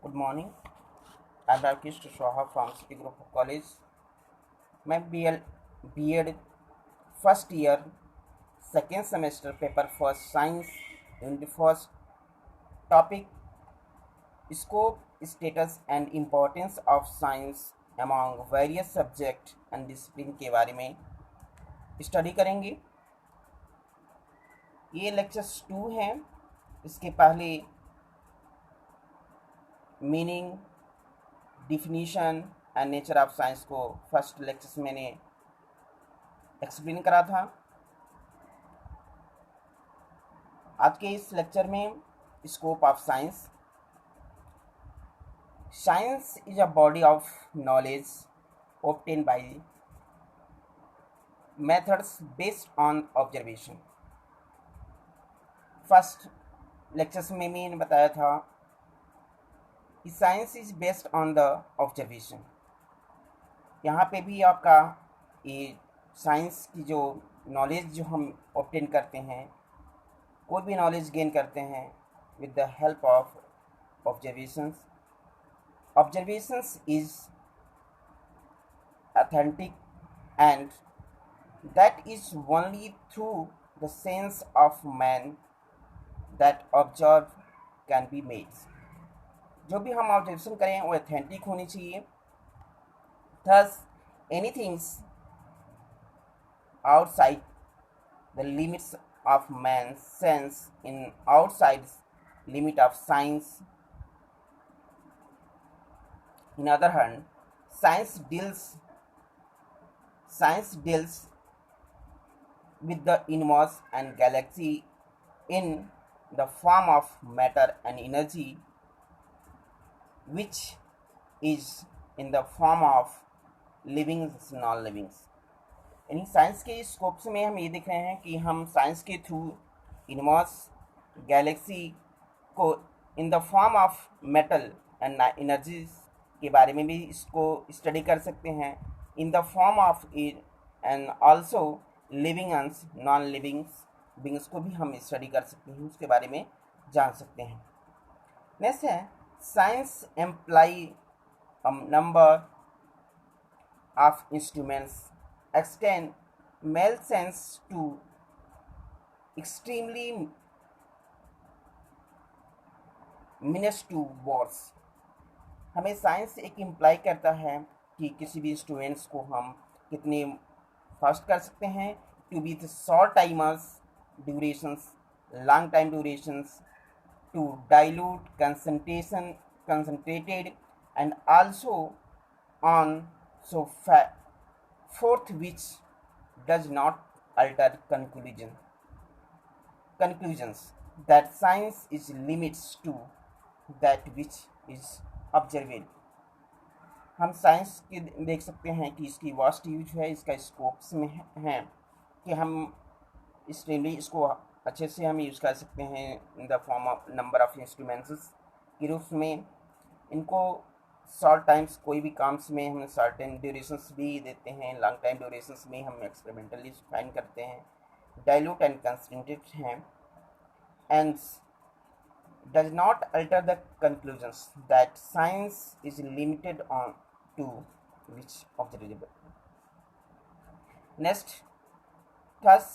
Good morning. I'm Rakesh Shah from City Group of College. मैं B.Ed first year second semester paper first science unit first topic scope status and importance of science among various subject and discipline के बारे में study करेंगे। ये lectures 2 हैं। इसके पहले meaning definition and nature of science को फर्स्ट लेक्चर्स मैंने एक्सप्लेन करा था। आज के इस लेक्चर में scope of science. Science is a body of knowledge obtained by methods based on observation। First lectures में मैंने बताया था कि science is based on the observation. यहाँ पे भी आपका ये साइंस की जो नॉलेज जो हम ऑब्टेन करते हैं, कोई भी नॉलेज गेन करते हैं with the help of observations. Observations is authentic and that is only through the sense of man that observe can be made। जो भी हम ऑब्जर्वेशन करें वो ऑथेंटिक होनी चाहिए। thus anything outside the limits of man's sense in outside limit of science। in other hand science deals with the universe and galaxy in the form of matter and energy, which is in the form of living non livings. यानी science के scopes में हम ये देख रहे हैं कि हम साइंस के थ्रू यूनिवर्स गैलेक्सी को in the form of metal and energies के बारे में भी इसको स्टडी कर सकते हैं। In the form of it and also living and non living beings को भी हम स्टडी कर सकते हैं, उसके बारे में जान सकते हैं। नेक्स्ट है science employee number of instruments extend male sense to extremely minuscule words। हमें साइंस एक इम्प्लाई करता है कि किसी भी स्टूडेंट्स को हम कितने फास्ट कर सकते हैं to be short timers durations, long time durations, to dilute concentrated and also on so fourth which does not alter conclusions that science is limits to that which is observable। हम science के देख सकते हैं कि इसकी vast use है, इसका scopes में है कि हम एक्सट्रीमली इसको अच्छे से हम यूज़ कर सकते हैं in the form of number of instruments के रूप में। इनको शॉर्ट टाइम्स कोई भी काम्स में हम सर्टेन ड्यूरेशंस भी देते हैं, लॉन्ग टाइम ड्यूरेशंस में हम एक्सपेरिमेंटली फाइंड करते हैं। डाइल्यूट एंड कंसंट्रेटेड हैं and does not alter the conclusions that science is limited on to which observable। Next, thus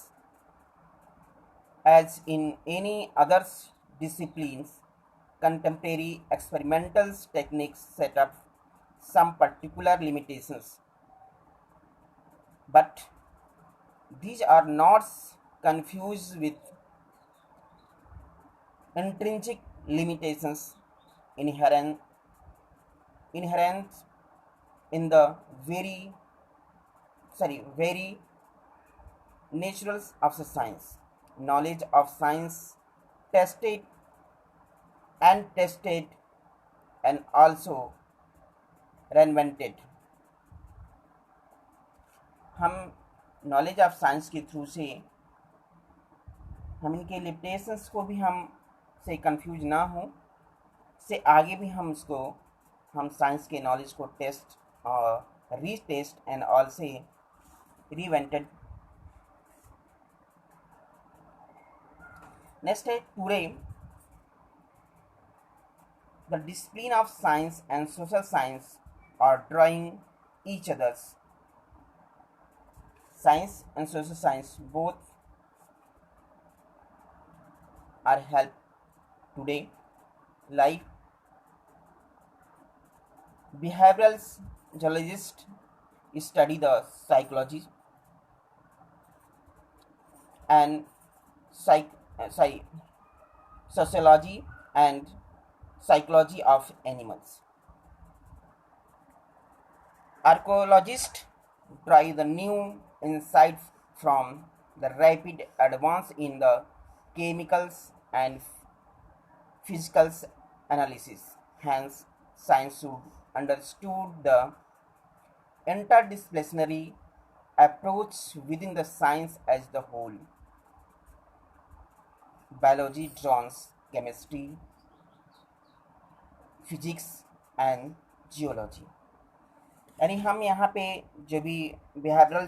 as in any other disciplines, contemporary experimental techniques set up some particular limitations, but these are not confused with intrinsic limitations inherent in the very natural of the science। knowledge of science tested and also reinvented। हम knowledge of science के through से हम इनके limitations को भी हम से confuse ना हो, से आगे भी हम इसको हम साइंस के नॉलेज को टेस्ट और रीटेस्ट एंड ऑल्सो रीइन्वेंटेड। नेक्स्ट है today The discipline of science and social science are drawing each other's. Science and social science both are help today. Like behavioral geologists study the psychology and psych, psych, sociology and psychology of animals. Archaeologists try the new insights from the rapid advance in the chemicals and physical analysis. Hence, science should understood the interdisciplinary approach within the science as the whole. Biology draws chemistry, physics and geology. यानी हम यहाँ पे जो भी behavioural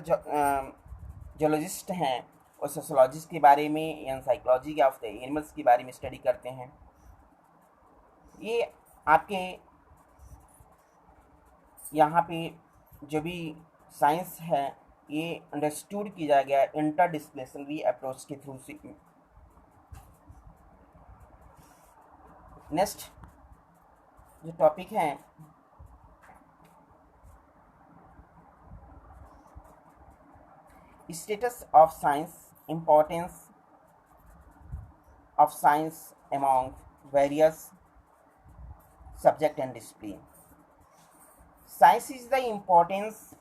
geologist हैं और sociologist के बारे में या साइकोलॉजी ऑफ द एनिमल्स के बारे में स्टडी करते हैं। ये आपके यहाँ पे जो भी साइंस है ये अंडरस्टूड किया गया इंटरडिसिप्लिनरी अप्रोच के थ्रू से। नेक्स्ट जो टॉपिक है status of science, importance of science among various subject and discipline. Science is the importance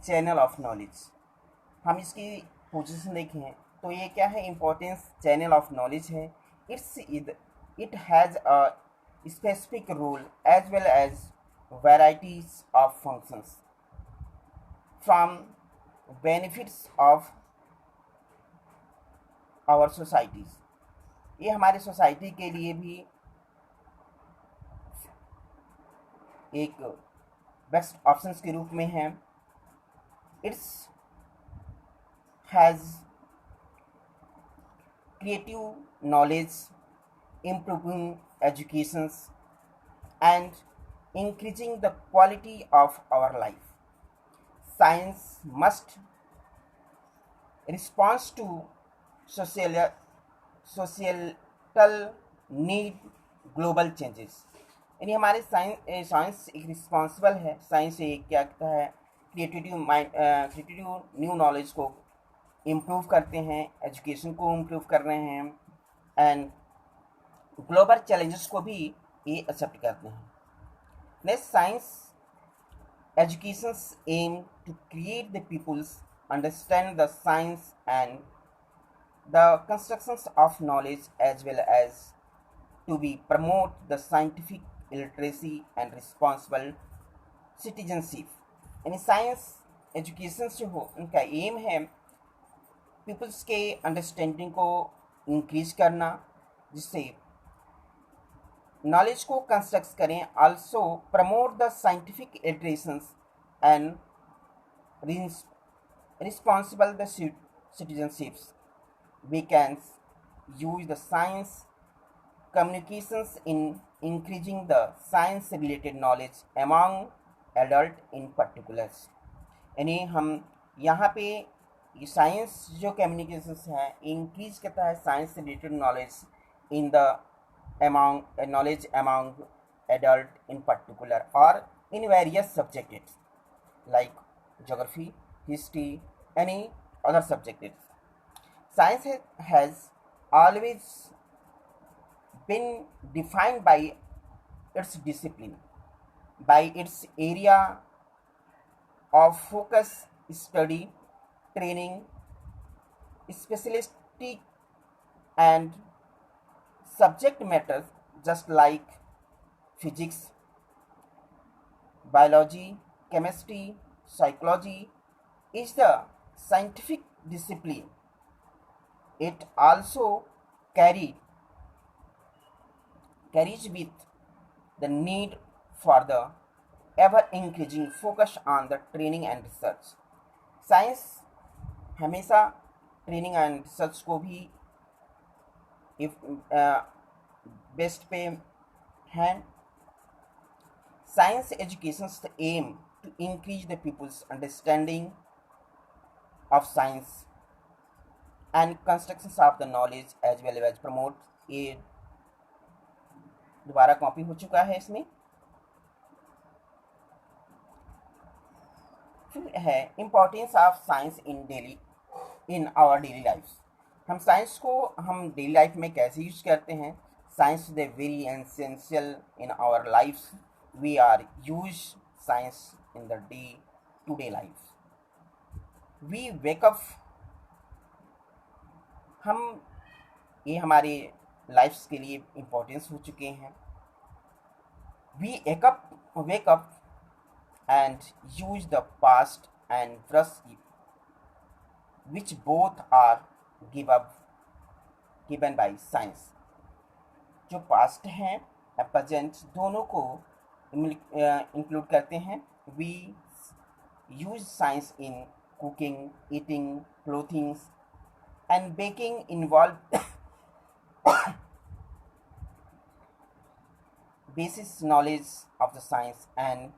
channel of knowledge. हम इसकी पोजीशन देखें तो ये क्या है, इम्पोर्टेंस चैनल ऑफ नॉलेज है। It has a specific role as well as varieties of functions from benefits of our societies। ये हमारे सोसाइटी के लिए भी एक बेस्ट ऑप्शंस के रूप में है। It's has creative knowledge, improving educations and increasing the quality of our life. Science must respond to societal need, global changes। यानी हमारे साइंस एक रिस्पॉन्सिबल है। साइंस एक क्या कहता है, क्रिएटिव न्यू नॉलेज को इम्प्रूव करते हैं, एजुकेशन को इम्प्रूव कर रहे हैं एंड ग्लोबल चैलेंजेस को भी ये एक्सेप्ट करते हैं। Next, science educations aim to create the peoples understand the science and the constructions of knowledge as well as to be promote the scientific literacy and responsible citizenship. यानी science education जो हो उनका M है peoples के understanding को increase करना, जिससे knowledge को कंस्ट्रक्ट करें। Also promote the scientific literations and responsible the citizenships. We can use the science communications in increasing the science related knowledge among adult in particulars. यानी हम यहाँ पे ये साइंस जो कम्युनिकेशंस है इंक्रीज करता है साइंस से related knowledge in the knowledge among adult in particular or in various subjects like geography, history, any other subjects. Science has always been defined by its discipline, by its area of focus, study, training, specialistic and subject matters just like physics, biology, chemistry, psychology is the scientific discipline. It also carries with the need for the ever increasing focus on the training and research. Science हमेशा training and research को भी best पे And science education's aim to increase the people's understanding of science and constructions of the knowledge as well as promote ये दोबारा copy हो चुका है इसमें। फिर है importance of science in our daily life. हम साइंस को हम डेली लाइफ में कैसे यूज करते हैं। Science is a very essential in our life. We are use science in the day to day life. We wake up, हम ये हमारे लाइफ्स के लिए इम्पोर्टेंस हो चुके हैं। We wake up and use the past and present, which both are given by science। जो past है या प्रेजेंट दोनों को इंक्लूड करते हैं। We use science in cooking, eating, clothings and baking involve basis knowledge of the science and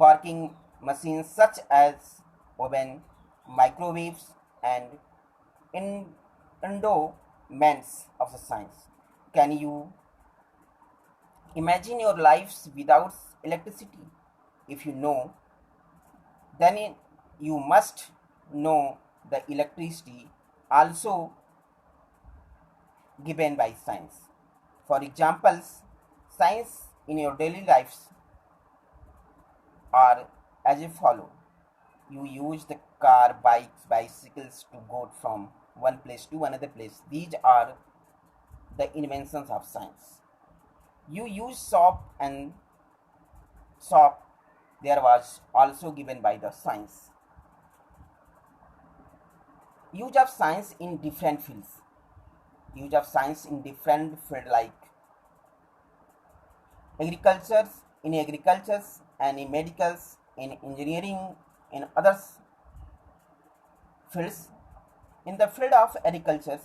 working machines such as oven, microwaves, and endowments of the science। Can you imagine your lives without electricity? If you know, then you must know the electricity also given by science। For examples, science in your daily lives are as follow: you use the car, bikes, bicycles to go from one place to another place. These are the inventions of science। You use soap there was also given by the science। Use of science in different fields। Use of science in different fields like agriculture, in agriculture, and in medicals, in engineering, in other fields। In the field of agriculture,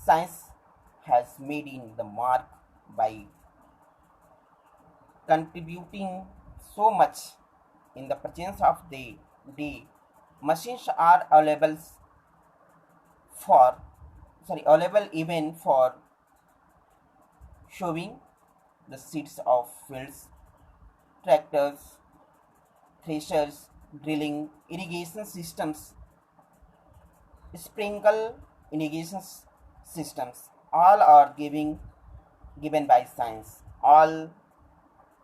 science has made in the mark by contributing so much in the presence of the machines are available even for showing the seeds of fields, tractors, threshers, drilling, irrigation systems, sprinkle irrigation systems, all are given by science। All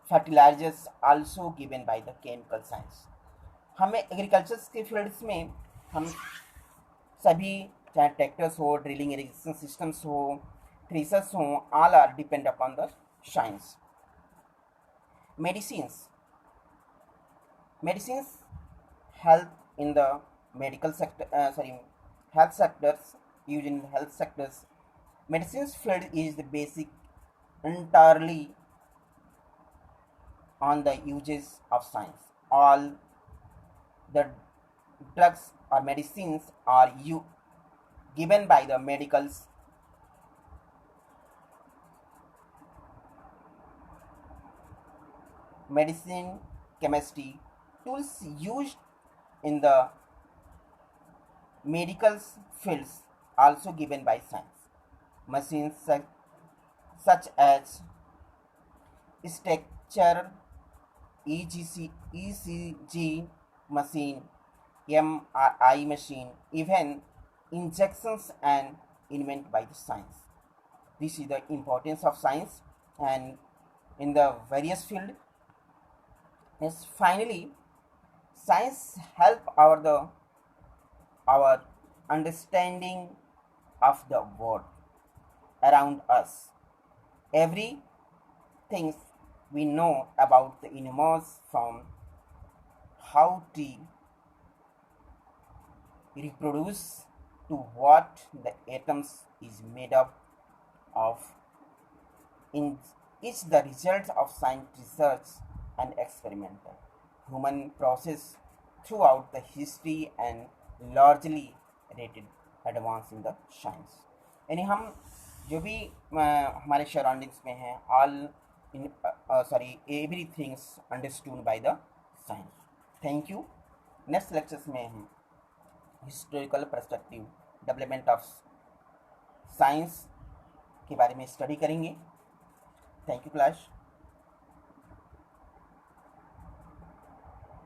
fertilizers also given by the chemical science। हमें agriculture के fields में हम सभी, चाहे tractors हो, drilling irrigation systems हो, threshers हो, all are depend upon the science. medicines help in the medical sector, health sectors, used in health sectors। Medicines field is the basic entirely on the uses of science। All the drugs or medicines are given by the medicals medicine, chemistry tools used in the medical fields also given by science। Machines such as stretcher, ECG machine, MRI machine, even injections and invented by the science। This is the importance of science and in the various field। Yes, finally, science help our understanding of the world around us। Everything we know about the universe, from how to reproduce to what the atoms is made up of, is the result of science research and experimental human process throughout the history and largely rated advance in the science। यानी हम जो भी हमारे surroundings में है, all in every things understood by the science. Thank you. Next lectures में हम historical perspective development of science के बारे में स्टडी करेंगे। Thank you class.